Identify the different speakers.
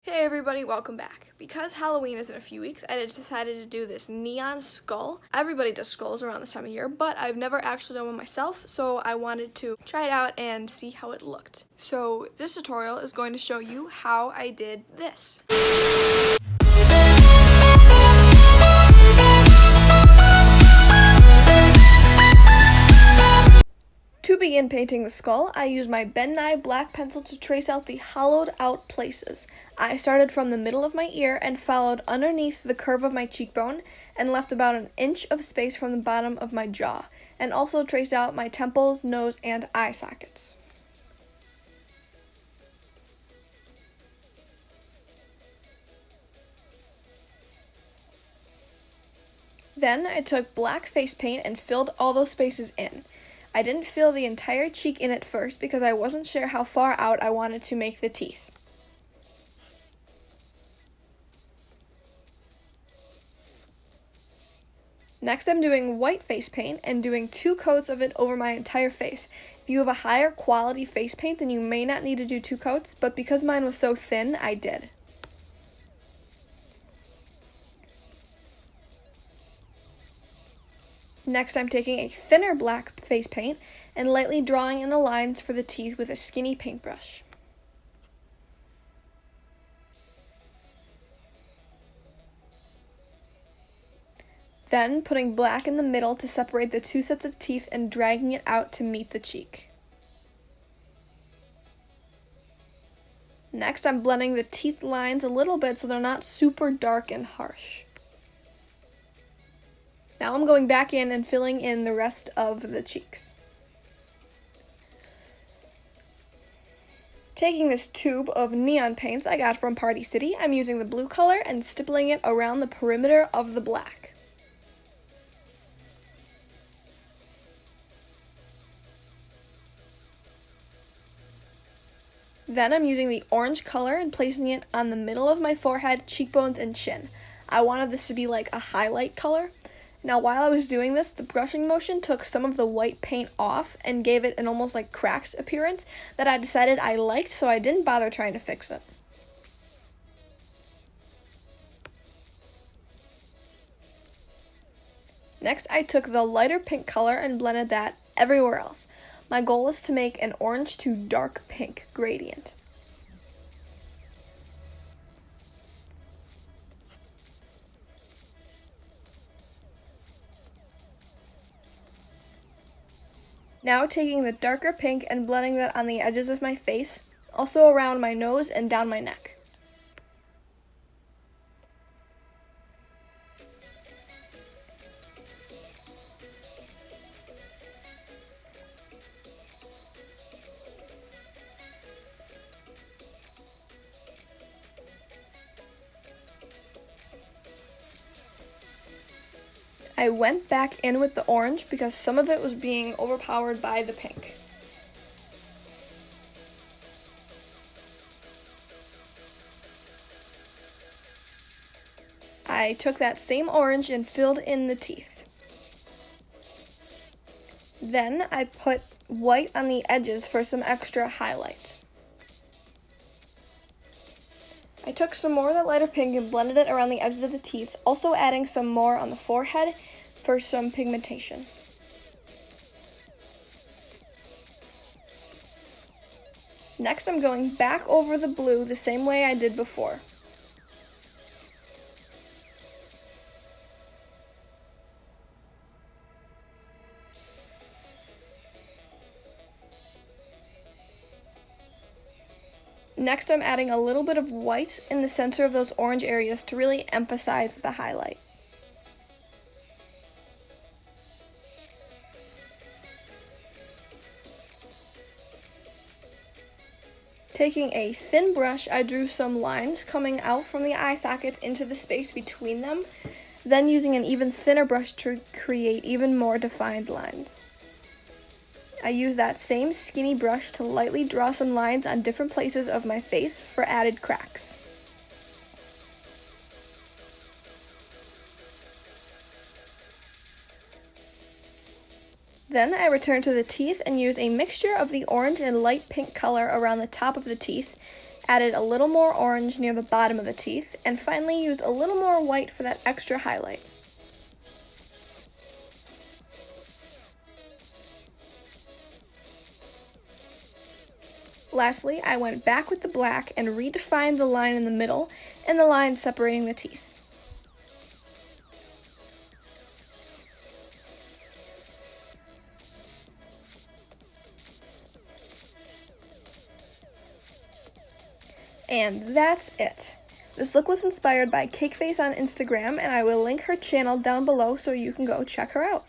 Speaker 1: Hey everybody, welcome back. Because Halloween is in a few weeks, I decided to do this neon skull. Everybody does skulls around this time of year, but I've never actually done one myself, so I wanted to try it out and see how it looked. So this tutorial is going to show you how I did this. To begin painting the skull, I used my Ben Nye black pencil to trace out the hollowed out places. I started from the middle of my ear and followed underneath the curve of my cheekbone and left about an inch of space from the bottom of my jaw, and also traced out my temples, nose, and eye sockets. Then I took black face paint and filled all those spaces in. I didn't fill the entire cheek in at first because I wasn't sure how far out I wanted to make the teeth. Next, I'm doing white face paint and doing 2 coats of it over my entire face. If you have a higher quality face paint, then you may not need to do 2 coats, but because mine was so thin, I did. Next, I'm taking a thinner black face paint and lightly drawing in the lines for the teeth with a skinny paintbrush. Then, putting black in the middle to separate the 2 sets of teeth and dragging it out to meet the cheek. Next, I'm blending the teeth lines a little bit so they're not super dark and harsh. Now I'm going back in and filling in the rest of the cheeks. Taking this tube of neon paints I got from Party City, I'm using the blue color and stippling it around the perimeter of the black. Then I'm using the orange color and placing it on the middle of my forehead, cheekbones, and chin. I wanted this to be like a highlight color. Now while I was doing this, the brushing motion took some of the white paint off and gave it an almost like cracked appearance that I decided I liked, so I didn't bother trying to fix it. Next, I took the lighter pink color and blended that everywhere else. My goal was to make an orange to dark pink gradient. Now taking the darker pink and blending that on the edges of my face, also around my nose and down my neck. I went back in with the orange because some of it was being overpowered by the pink. I took that same orange and filled in the teeth. Then I put white on the edges for some extra highlight. I took some more of that lighter pink and blended it around the edges of the teeth, also adding some more on the forehead for some pigmentation. Next, I'm going back over the blue the same way I did before. Next, I'm adding a little bit of white in the center of those orange areas to really emphasize the highlight. Taking a thin brush, I drew some lines coming out from the eye sockets into the space between them, then using an even thinner brush to create even more defined lines. I used that same skinny brush to lightly draw some lines on different places of my face for added cracks. Then I returned to the teeth and used a mixture of the orange and light pink color around the top of the teeth, added a little more orange near the bottom of the teeth, and finally used a little more white for that extra highlight. Lastly, I went back with the black and redefined the line in the middle and the line separating the teeth. And that's it. This look was inspired by Cakeface on Instagram, and I will link her channel down below so you can go check her out.